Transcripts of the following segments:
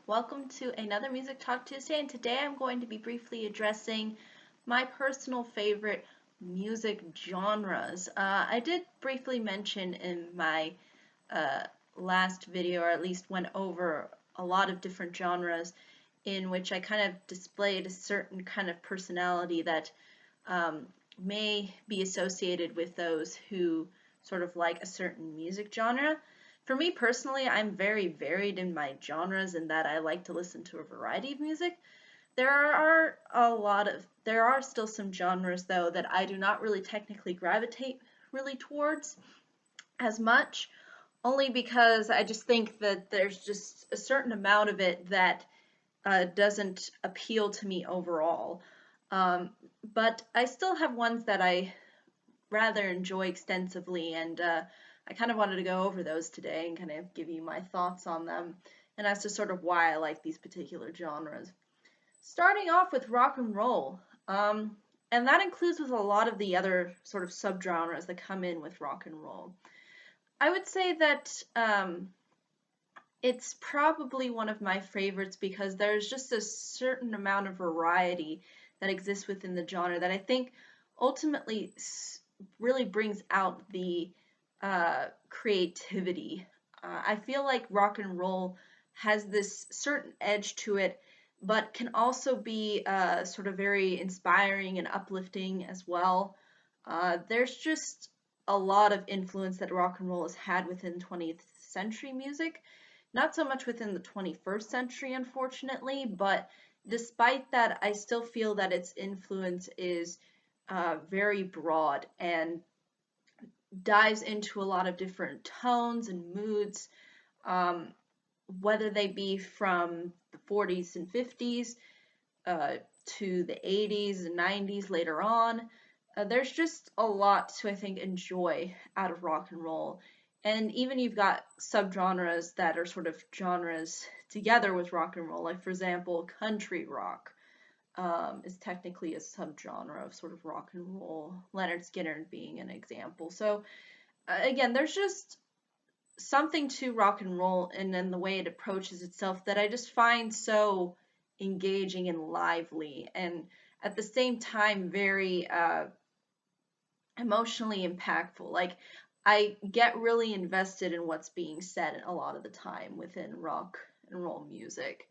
Welcome to another Music Talk Tuesday, and today I'm going to be briefly addressing my personal favorite music genres. I did briefly mention in my uh, last video, or at least went over a lot of different genres in which I kind of displayed a certain kind of personality that um, may be associated with those who sort of like a certain music genre. For me personally, I'm very varied in my genres in that I like to listen to a variety of music. There are still some genres though that I do not really technically gravitate really towards as much, only because I just think that there's just a certain amount of it that doesn't appeal to me overall. Um, but I still have ones that I rather enjoy extensively, and I kind of wanted to go over those today and kind of give you my thoughts on them and as to sort of why I like these particular genres. Starting off with rock and roll, and that includes with a lot of the other sort of subgenres that come in with rock and roll. I would say that it's probably one of my favorites because there's just a certain amount of variety that exists within the genre that I think ultimately really brings out the creativity. I feel like rock and roll has this certain edge to it, but can also be sort of very inspiring and uplifting as well. There's just a lot of influence that rock and roll has had within 20th century music. Not so much within the 21st century, unfortunately, but despite that, I still feel that its influence is very broad and dives into a lot of different tones and moods, um, whether they be from the 40s and 50s uh, to the 80s and 90s later on. There's just a lot to, I think, enjoy out of rock and roll. And even you've got subgenres that are sort of genres together with rock and roll. Like, for example, country rock is technically a subgenre of sort of rock and roll, Leonard Skinner being an example. So, again, there's just something to rock and roll and then the way it approaches itself that I just find so engaging and lively, and at the same time very emotionally impactful. Like, I get really invested in what's being said a lot of the time within rock and roll music.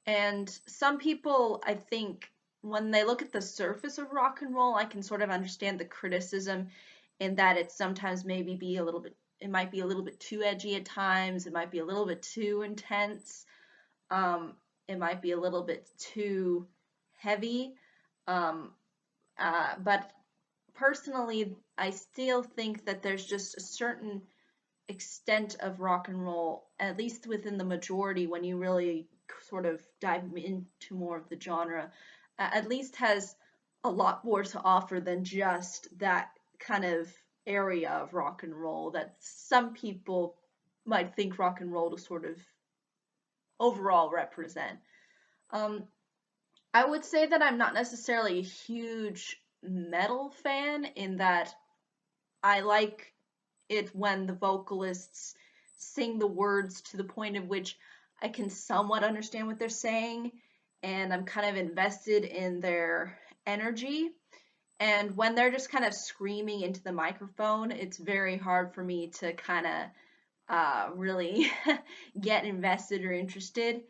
And some people, I think, when they look at the surface of rock and roll, I can sort of understand the criticism in that it sometimes maybe be a little bit, it might be a little bit too edgy at times, it might be a little bit too intense, it might be a little bit too heavy. Um, but personally, I still think that there's just a certain extent of rock and roll, at least within the majority, when you really sort of dive into more of the genre, at least has a lot more to offer than just that kind of area of rock and roll that some people might think rock and roll to sort of overall represent. Um, I would say that I'm not necessarily a huge metal fan in that I like it when the vocalists sing the words to the point of which I can somewhat understand what they're saying and I'm kind of invested in their energy. And when they're just kind of screaming into the microphone, it's very hard for me to kind of really get invested or interested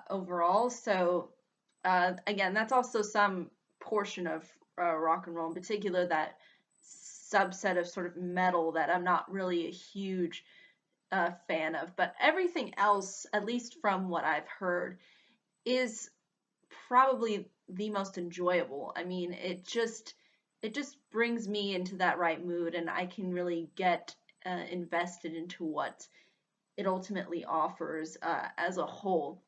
overall. So, again, that's also some portion of rock and roll, in particular that subset of sort of metal that I'm not really a huge fan of. But everything else, at least from what I've heard, is probably the most enjoyable. I mean, it just brings me into that right mood, and I can really get invested into what it ultimately offers as a whole.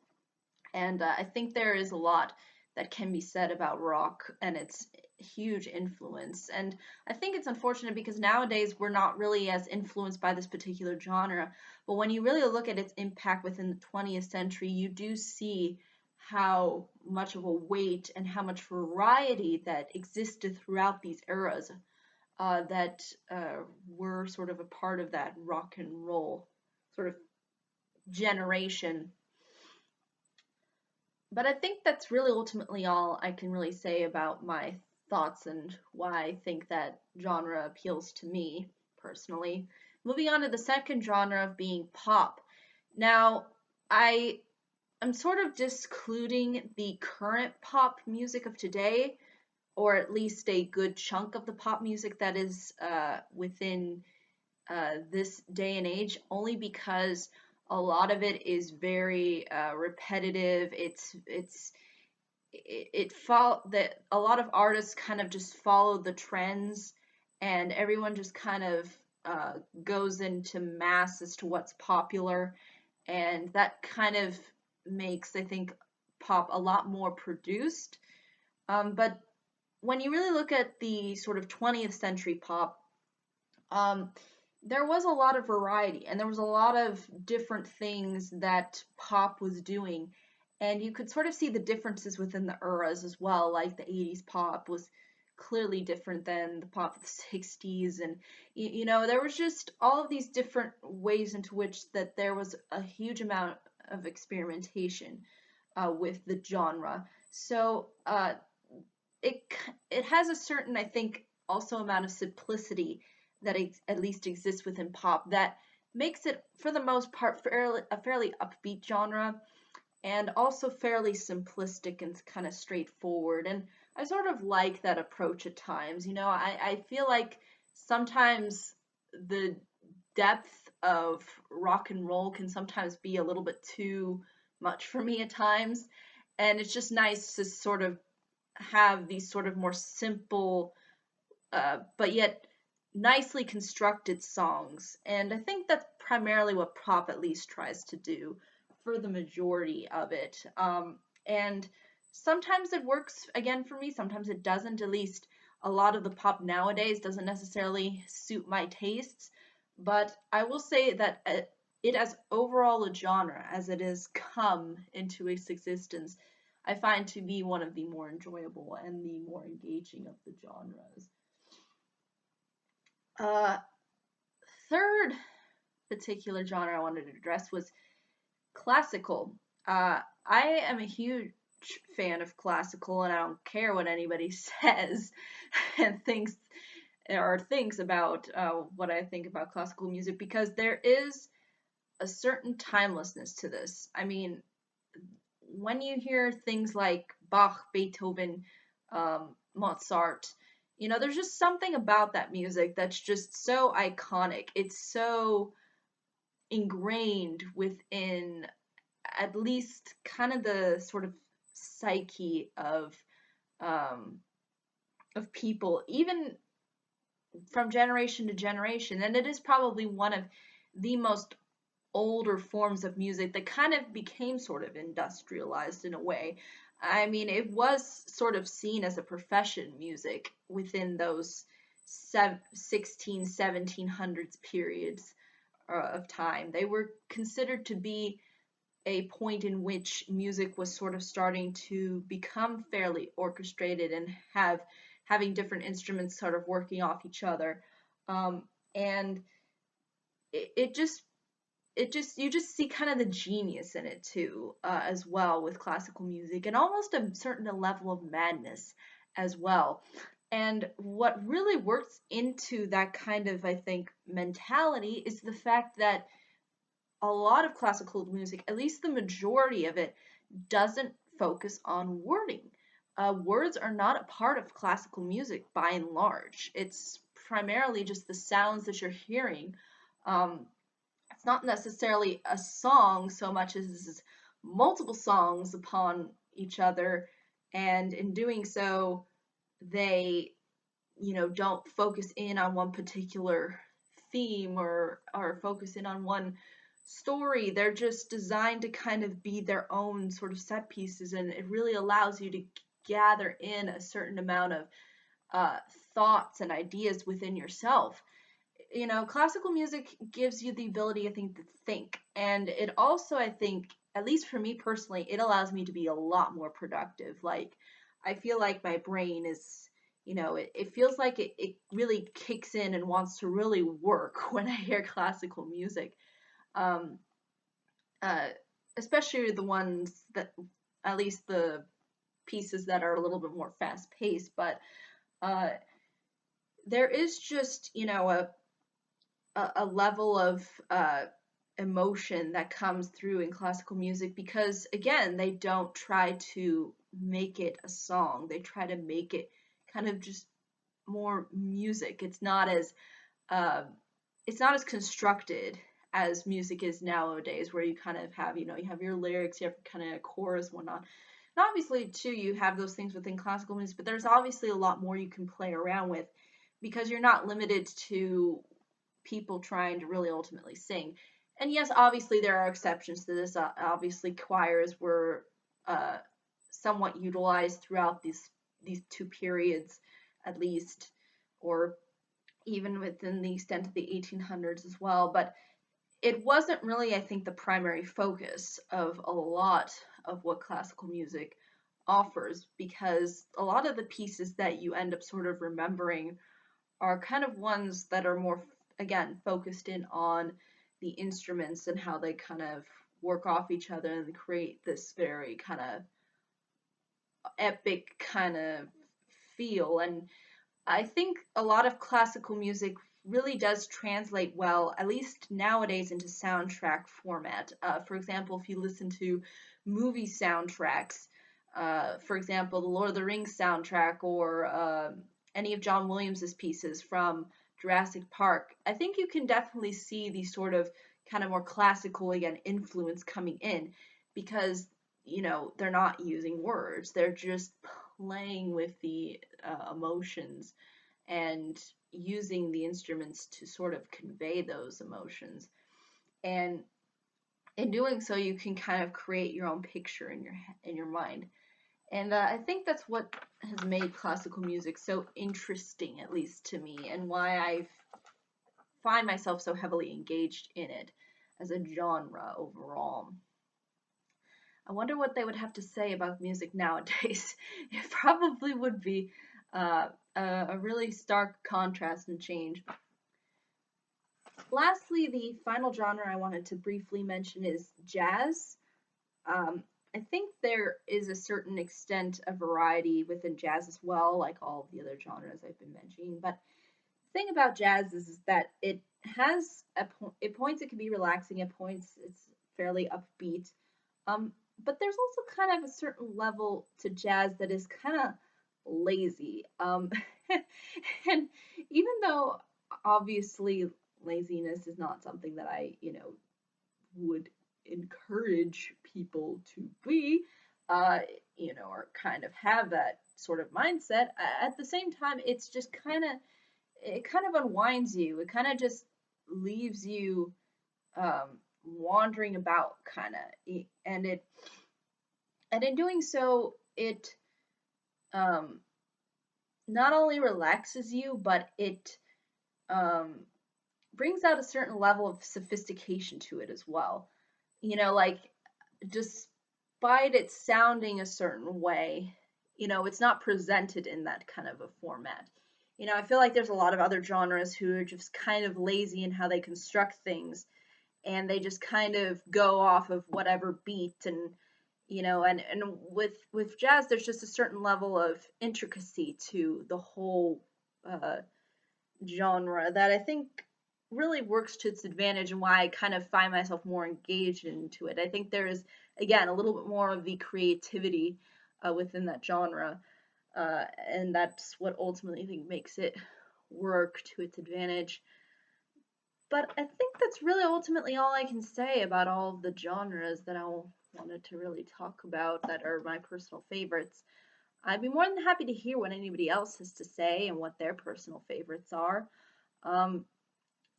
And I think there is a lot that can be said about rock and its huge influence. And I think it's unfortunate because nowadays we're not really as influenced by this particular genre. But when you really look at its impact within the 20th century, you do see how much of a weight and how much variety that existed throughout these eras that were sort of a part of that rock and roll sort of generation. But I think that's really ultimately all I can really say about my thoughts and why I think that genre appeals to me personally. Moving on to the second genre of being pop. Now, I am sort of discluding the current pop music of today, or at least a good chunk of the pop music that is within this day and age, only because a lot of it is very repetitive. It follow that a lot of artists kind of just follow the trends, and everyone just kind of goes into mass as to what's popular, and that kind of makes, I think, pop a lot more produced. But when you really look at the sort of 20th century pop, um, there was a lot of variety and there was a lot of different things that pop was doing. And you could sort of see the differences within the eras as well. Like the 80s pop was clearly different than the pop of the 60s. And, there was just all of these different ways into which that there was a huge amount of experimentation with the genre. So it it has a certain, I think, also amount of simplicity that at least exists within pop that makes it, for the most part, a fairly upbeat genre, and also fairly simplistic and kind of straightforward. And I sort of like that approach at times. I feel like sometimes the depth of rock and roll can sometimes be a little bit too much for me at times. And it's just nice to sort of have these sort of more simple, but yet nicely constructed songs. And I think that's primarily what pop at least tries to do for the majority of it. And sometimes it works again for me, sometimes it doesn't. At least a lot of the pop nowadays doesn't necessarily suit my tastes. But I will say that it as overall a genre, as it has come into its existence, I find to be one of the more enjoyable and the more engaging of the genres. Uh, Third particular genre I wanted to address was classical. I am a huge fan of classical, and I don't care what anybody says and thinks about what I think about classical music, because there is a certain timelessness to this. I mean, when you hear things like Bach, Beethoven, Mozart, there's just something about that music that's just so iconic. It's so ingrained within at least kind of the sort of psyche um, of people, even from generation to generation. And it is probably one of the most older forms of music that kind of became sort of industrialized in a way. I mean, it was sort of seen as a profession, music, within those 16, 1700s periods of time. They were considered to be a point in which music was sort of starting to become fairly orchestrated and having different instruments sort of working off each other. And it just you just see kind of the genius in it too, as well, with classical music, and almost a certain level of madness as well. And what really works into that kind of, I think, mentality is the fact that a lot of classical music, at least the majority of it, doesn't focus on wording. Words are not a part of classical music by and large. It's primarily just the sounds that you're hearing. It's not necessarily a song so much as this is multiple songs upon each other, and in doing so, they, don't focus in on one particular theme or focus in on one story. They're just designed to kind of be their own sort of set pieces, and it really allows you to gather in a certain amount of uh, thoughts and ideas within yourself. Classical music gives you the ability, I think, to think. And it also, I think, at least for me personally, it allows me to be a lot more productive. Like, I feel like my brain is, it feels like it really kicks in and wants to really work when I hear classical music. Um, uh, Especially the ones that at least the pieces that are a little bit more fast paced, but uh, there is just, you know, a level of emotion that comes through in classical music because, again, they don't try to make it a song. They try to make it kind of just more music. Uh, it's not as constructed as music is nowadays, where you kind of have, you know, you have your lyrics, you have kind of a chorus, whatnot. And obviously, too, you have those things within classical music, but there's obviously a lot more you can play around with because you're not limited to people trying to really ultimately sing. And yes, obviously there are exceptions to this. Obviously, choirs were uh, somewhat utilized throughout these two periods, at least, or even within the extent of the 1800s as well. But it wasn't really, I think, the primary focus of a lot of what classical music offers, because a lot of the pieces that you end up sort of remembering are kind of ones that are more, again, focused in on the instruments and how they kind of work off each other and create this very kind of epic kind of feel. And I think a lot of classical music really does translate well, at least nowadays, into soundtrack format. For example, if you listen to movie soundtracks, for example, the Lord of the Rings soundtrack, or any of John Williams's pieces from Jurassic Park, I think you can definitely see the sort of kind of more classical, again, influence coming in because, you know, they're not using words, they're just playing with the emotions and using the instruments to sort of convey those emotions. And in doing so, you can kind of create your own picture in your mind. And I think that's what has made classical music so interesting, at least to me, and why I find myself so heavily engaged in it as a genre overall. I wonder what they would have to say about music nowadays. It probably would be a really stark contrast and change. Lastly, the final genre I wanted to briefly mention is jazz. Um, I think there is a certain extent of variety within jazz as well, like all of the other genres I've been mentioning. But the thing about jazz is that it has at points it can be relaxing, at points it's fairly upbeat. Um, but there's also kind of a certain level to jazz that is kind of lazy. And even though obviously laziness is not something that I, you know, would encourage people to be, uh, you know, or kind of have that sort of mindset, at the same time, it's just it kind of unwinds you. It kind of just leaves you wandering about, kind of, and in doing so, it um, not only relaxes you, but it um, brings out a certain level of sophistication to it as well. You know, like, despite it sounding a certain way, you know, it's not presented in that kind of a format. You know, I feel like there's a lot of other genres who are just kind of lazy in how they construct things, and they just kind of go off of whatever beat, and you know, and with jazz there's just a certain level of intricacy to the whole uh, genre that I think really works to its advantage, and why I kind of find myself more engaged into it. I think there is, again, a little bit more of the creativity within that genre, and that's what ultimately I think makes it work to its advantage. But I think that's really ultimately all I can say about all of the genres that I wanted to really talk about that are my personal favorites. I'd be more than happy to hear what anybody else has to say and what their personal favorites are. Um,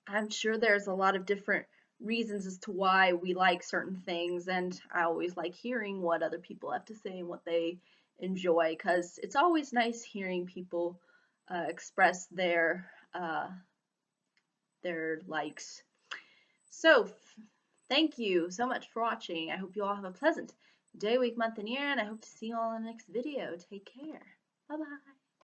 I'm sure there's a lot of different reasons as to why we like certain things, and I always like hearing what other people have to say and what they enjoy, because it's always nice hearing people express their likes. So, thank you so much for watching. I hope you all have a pleasant day, week, month, and year, and I hope to see you all in the next video. Take care. Bye-bye.